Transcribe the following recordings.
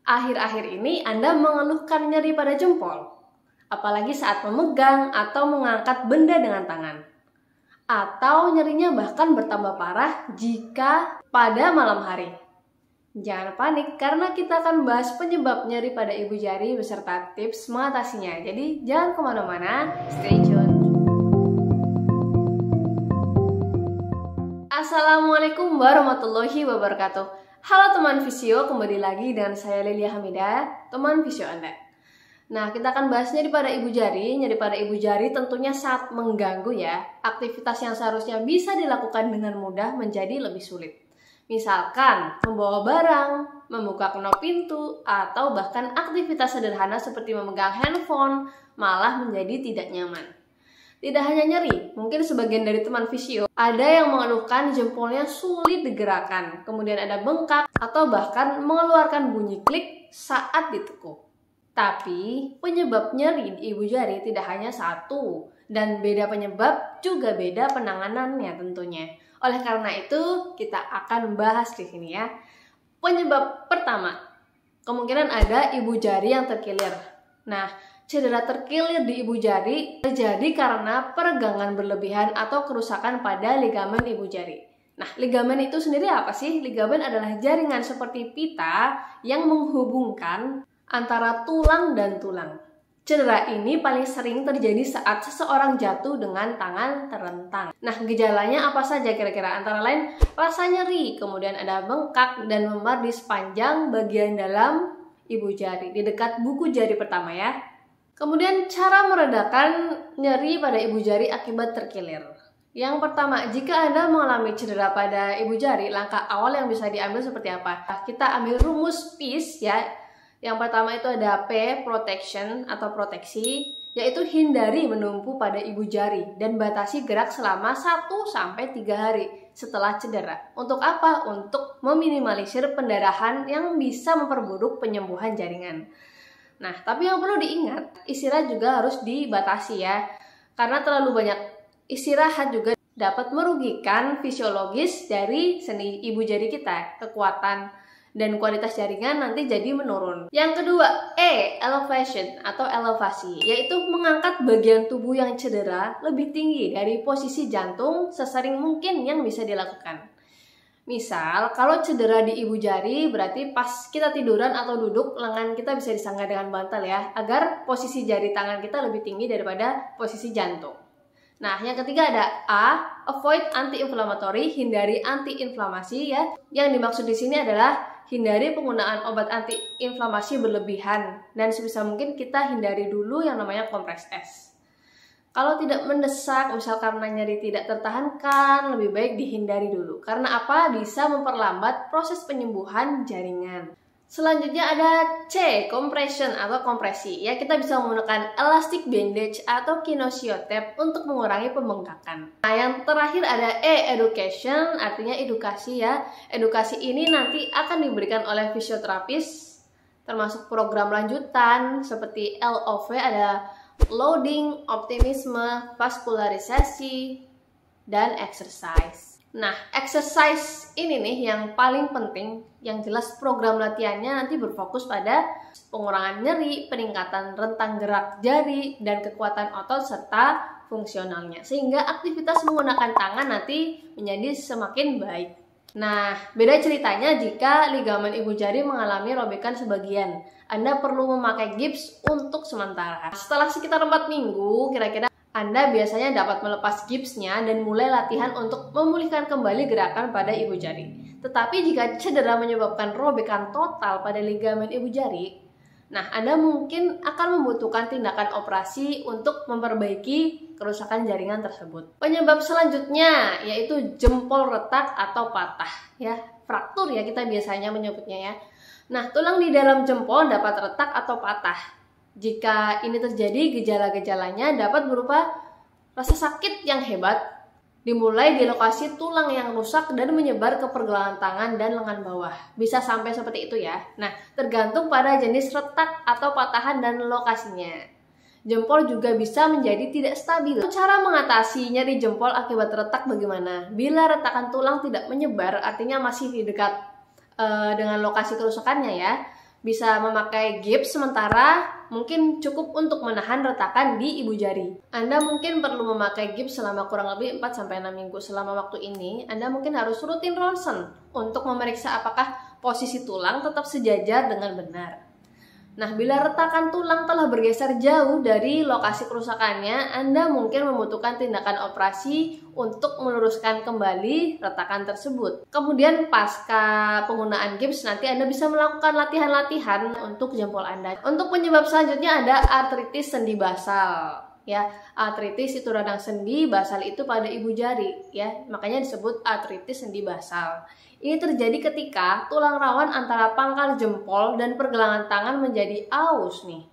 Akhir-akhir ini Anda mengeluhkan nyeri pada jempol, apalagi saat memegang atau mengangkat benda dengan tangan. Atau nyerinya bahkan bertambah parah jika pada malam hari. Jangan panik karena kita akan bahas penyebab nyeri pada ibu jari beserta tips mengatasinya. Jadi jangan kemana-mana, stay tune. Assalamualaikum warahmatullahi wabarakatuh. Halo teman Visio, kembali lagi dengan saya Lilia Hamidah, teman Visio Anda. Nah, kita akan bahas nyeri pada ibu jari. Nyeri pada ibu jari tentunya sangat mengganggu ya. Aktivitas yang seharusnya bisa dilakukan dengan mudah menjadi lebih sulit. Misalkan membawa barang, membuka knop pintu, atau bahkan aktivitas sederhana seperti memegang handphone malah menjadi tidak nyaman. Tidak hanya nyeri, mungkin sebagian dari teman Visio ada yang mengeluhkan jempolnya sulit digerakkan, kemudian ada bengkak, atau bahkan mengeluarkan bunyi klik saat ditekuk. Tapi penyebab nyeri di ibu jari tidak hanya satu, dan beda penyebab juga beda penanganannya tentunya. Oleh karena itu, kita akan bahas di sini ya. Penyebab pertama, kemungkinan ada ibu jari yang terkilir. Nah, cedera terkilir di ibu jari terjadi karena peregangan berlebihan atau kerusakan pada ligamen ibu jari. Nah, ligamen itu sendiri apa sih? Ligamen adalah jaringan seperti pita yang menghubungkan antara tulang dan tulang. Cedera ini paling sering terjadi saat seseorang jatuh dengan tangan terentang. Nah, gejalanya apa saja kira-kira? Antara lain rasa nyeri, kemudian ada bengkak dan memar di sepanjang bagian dalam ibu jari, di dekat buku jari pertama ya. Kemudian cara meredakan nyeri pada ibu jari akibat terkilir. Yang pertama, jika Anda mengalami cedera pada ibu jari, langkah awal yang bisa diambil seperti apa? Kita ambil rumus PEACE ya. Yang pertama itu ada P, protection atau proteksi, yaitu hindari menumpu pada ibu jari dan batasi gerak selama 1-3 hari setelah cedera. Untuk apa? Untuk meminimalisir pendarahan yang bisa memperburuk penyembuhan jaringan. Nah, tapi yang perlu diingat, istirahat juga harus dibatasi ya. Karena terlalu banyak istirahat juga dapat merugikan fisiologis dari sendi ibu jari kita. Kekuatan dan kualitas jaringan nanti jadi menurun. Yang kedua, elevation atau elevasi, yaitu mengangkat bagian tubuh yang cedera lebih tinggi dari posisi jantung sesering mungkin yang bisa dilakukan. Misal, kalau cedera di ibu jari berarti pas kita tiduran atau duduk, lengan kita bisa disangga dengan bantal ya, agar posisi jari tangan kita lebih tinggi daripada posisi jantung. Nah, yang ketiga ada A, avoid anti-inflammatory, hindari anti-inflamasi ya. Yang dimaksud di sini adalah hindari penggunaan obat anti-inflamasi berlebihan, dan sebisa mungkin kita hindari dulu yang namanya kompres es. Kalau tidak mendesak, misal karena nyeri tidak tertahankan, lebih baik dihindari dulu. Karena apa? Bisa memperlambat proses penyembuhan jaringan. Selanjutnya ada C, compression atau kompresi. Ya, kita bisa menggunakan elastic bandage atau kinesio tape untuk mengurangi pembengkakan. Nah, yang terakhir ada E, education, artinya edukasi ya. Edukasi ini nanti akan diberikan oleh fisioterapis, termasuk program lanjutan seperti LOV, ada loading, optimisme, vaskularisasi, dan exercise. Nah, exercise ini nih yang paling penting, yang jelas program latihannya nanti berfokus pada pengurangan nyeri, peningkatan rentang gerak jari, dan kekuatan otot serta fungsionalnya. Sehingga aktivitas menggunakan tangan nanti menjadi semakin baik. Nah, beda ceritanya jika ligamen ibu jari mengalami robekan sebagian. Anda perlu memakai gips untuk sementara. Setelah sekitar 4 minggu, kira-kira Anda biasanya dapat melepas gipsnya dan mulai latihan untuk memulihkan kembali gerakan pada ibu jari. Tetapi jika cedera menyebabkan robekan total pada ligamen ibu jari, nah Anda mungkin akan membutuhkan tindakan operasi untuk memperbaiki kerusakan jaringan tersebut. Penyebab selanjutnya yaitu jempol retak atau patah ya, fraktur ya kita biasanya menyebutnya ya. Nah, tulang di dalam jempol dapat retak atau patah. Jika ini terjadi, gejala-gejalanya dapat berupa rasa sakit yang hebat, dimulai di lokasi tulang yang rusak dan menyebar ke pergelangan tangan dan lengan bawah. Bisa sampai seperti itu ya. Nah, tergantung pada jenis retak atau patahan dan lokasinya. Jempol juga bisa menjadi tidak stabil. Cara mengatasi nyeri jempol akibat retak bagaimana? Bila retakan tulang tidak menyebar, artinya masih di dekat dengan lokasi kerusakannya ya, bisa memakai gips sementara mungkin cukup untuk menahan retakan di ibu jari. Anda mungkin perlu memakai gips selama kurang lebih 4-6 minggu. Selama waktu ini, Anda mungkin harus rutin ronsen untuk memeriksa apakah posisi tulang tetap sejajar dengan benar. Nah, bila retakan tulang telah bergeser jauh dari lokasi kerusakannya, Anda mungkin membutuhkan tindakan operasi untuk meluruskan kembali retakan tersebut. Kemudian pasca penggunaan gips, nanti Anda bisa melakukan latihan-latihan untuk jempol Anda. Untuk penyebab selanjutnya ada artritis sendi basal. Ya, artritis itu radang sendi, basal itu pada ibu jari, ya. Makanya disebut artritis sendi basal. Ini terjadi ketika tulang rawan antara pangkal jempol dan pergelangan tangan menjadi aus nih.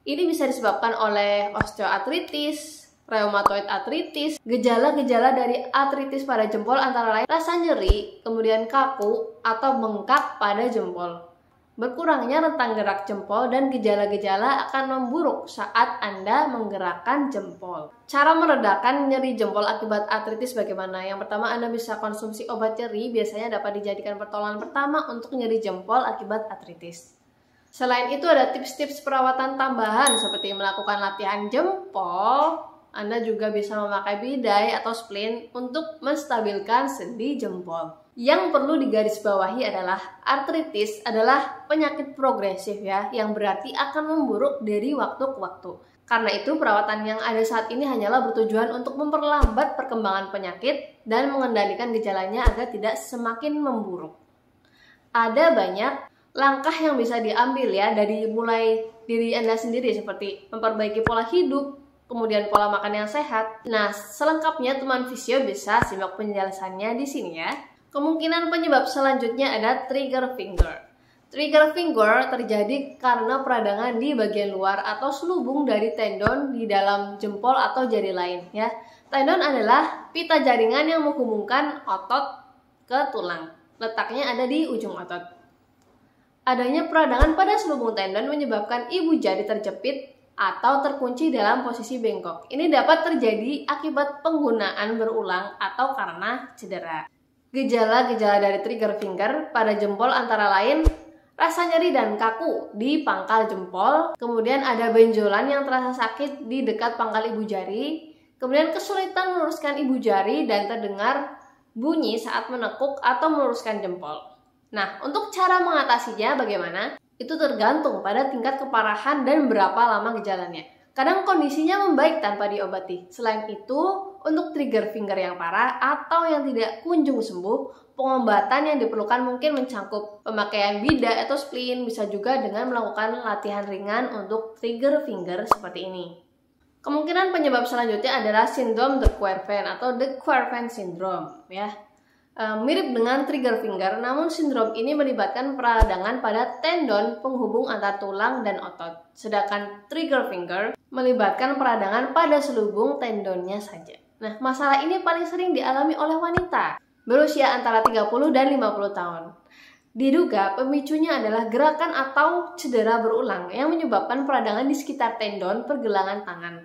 Ini bisa disebabkan oleh osteoartritis, rheumatoid arthritis. Gejala-gejala dari artritis pada jempol antara lain rasa nyeri, kemudian kaku atau bengkak pada jempol. Berkurangnya rentang gerak jempol dan gejala-gejala akan memburuk saat Anda menggerakkan jempol. Cara meredakan nyeri jempol akibat artritis bagaimana? Yang pertama, Anda bisa konsumsi obat nyeri, biasanya dapat dijadikan pertolongan pertama untuk nyeri jempol akibat artritis. Selain itu ada tips-tips perawatan tambahan seperti melakukan latihan jempol. Anda juga bisa memakai bidai atau splint untuk menstabilkan sendi jempol. Yang perlu digarisbawahi adalah artritis adalah penyakit progresif ya, yang berarti akan memburuk dari waktu ke waktu. Karena itu perawatan yang ada saat ini hanyalah bertujuan untuk memperlambat perkembangan penyakit dan mengendalikan gejalanya agar tidak semakin memburuk. Ada banyak langkah yang bisa diambil ya, dari mulai diri Anda sendiri seperti memperbaiki pola hidup, kemudian pola makan yang sehat. Nah, selengkapnya teman fisio bisa simak penjelasannya di sini ya. Kemungkinan penyebab selanjutnya ada trigger finger. Trigger finger terjadi karena peradangan di bagian luar atau selubung dari tendon di dalam jempol atau jari lain ya. Tendon adalah pita jaringan yang menghubungkan otot ke tulang. Letaknya ada di ujung otot. Adanya peradangan pada selubung tendon menyebabkan ibu jari terjepit atau terkunci dalam posisi bengkok. Ini dapat terjadi akibat penggunaan berulang atau karena cedera. Gejala-gejala dari trigger finger pada jempol antara lain rasa nyeri dan kaku di pangkal jempol, kemudian ada benjolan yang terasa sakit di dekat pangkal ibu jari, kemudian kesulitan meluruskan ibu jari dan terdengar bunyi saat menekuk atau meluruskan jempol. Nah, untuk cara mengatasinya bagaimana? Itu tergantung pada tingkat keparahan dan berapa lama gejalanya. Kadang kondisinya membaik tanpa diobati. Selain itu, untuk trigger finger yang parah atau yang tidak kunjung sembuh, pengobatan yang diperlukan mungkin mencakup pemakaian bidai atau splint, bisa juga dengan melakukan latihan ringan untuk trigger finger seperti ini. Kemungkinan penyebab selanjutnya adalah sindrom de Quervain atau de Quervain syndrome ya. Mirip dengan trigger finger, namun sindrom ini melibatkan peradangan pada tendon penghubung antar tulang dan otot. Sedangkan trigger finger melibatkan peradangan pada selubung tendonnya saja. Nah, masalah ini paling sering dialami oleh wanita berusia antara 30 dan 50 tahun. Diduga pemicunya adalah gerakan atau cedera berulang yang menyebabkan peradangan di sekitar tendon pergelangan tangan.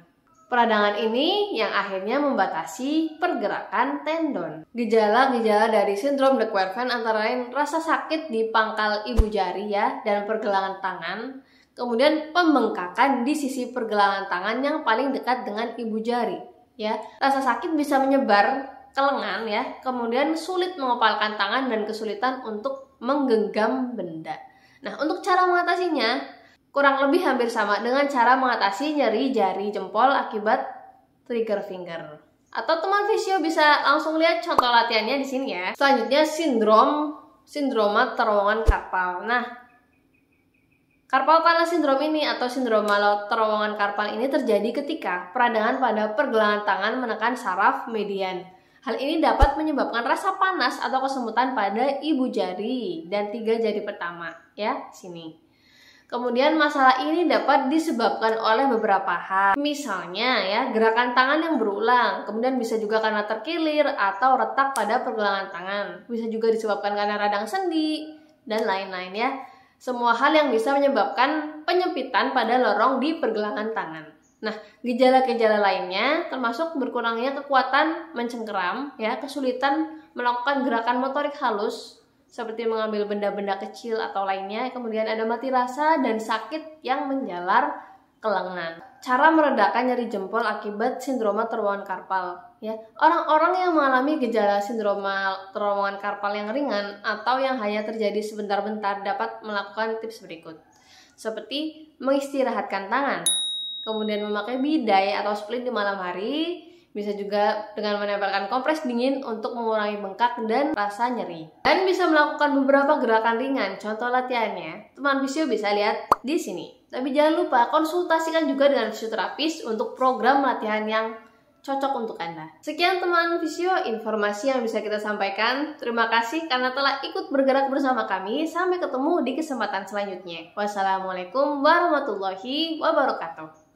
Peradangan ini yang akhirnya membatasi pergerakan tendon. Gejala-gejala dari sindrom de Quervain antara lain rasa sakit di pangkal ibu jari ya dan pergelangan tangan, kemudian pembengkakan di sisi pergelangan tangan yang paling dekat dengan ibu jari ya. Rasa sakit bisa menyebar ke lengan ya, kemudian sulit mengepalkan tangan dan kesulitan untuk menggenggam benda. Nah, untuk cara mengatasinya kurang lebih hampir sama dengan cara mengatasi nyeri jari jempol akibat trigger finger. Atau teman fisio bisa langsung lihat contoh latihannya di sini ya. Selanjutnya sindroma terowongan karpal. Nah, carpal tunnel syndrome ini atau sindroma terowongan karpal ini terjadi ketika peradangan pada pergelangan tangan menekan saraf median. Hal ini dapat menyebabkan rasa panas atau kesemutan pada ibu jari dan 3 jari pertama ya, sini. Kemudian masalah ini dapat disebabkan oleh beberapa hal. Misalnya ya, gerakan tangan yang berulang, kemudian bisa juga karena terkilir atau retak pada pergelangan tangan. Bisa juga disebabkan karena radang sendi dan lain-lain ya. Semua hal yang bisa menyebabkan penyempitan pada lorong di pergelangan tangan. Nah, gejala-gejala lainnya termasuk berkurangnya kekuatan mencengkeram ya, kesulitan melakukan gerakan motorik halus, seperti mengambil benda-benda kecil atau lainnya. Kemudian ada mati rasa dan sakit yang menjalar ke lengan. Cara meredakan nyeri jempol akibat sindroma terowongan karpal. Ya, orang-orang yang mengalami gejala sindroma terowongan karpal yang ringan atau yang hanya terjadi sebentar-bentar dapat melakukan tips berikut, seperti mengistirahatkan tangan, kemudian memakai bidai atau splint di malam hari. Bisa juga dengan menempelkan kompres dingin untuk mengurangi bengkak dan rasa nyeri. Dan bisa melakukan beberapa gerakan ringan. Contoh latihannya, teman fisio bisa lihat di sini. Tapi jangan lupa konsultasikan juga dengan fisioterapis untuk program latihan yang cocok untuk Anda. Sekian teman fisio, informasi yang bisa kita sampaikan. Terima kasih karena telah ikut bergerak bersama kami. Sampai ketemu di kesempatan selanjutnya. Wassalamualaikum warahmatullahi wabarakatuh.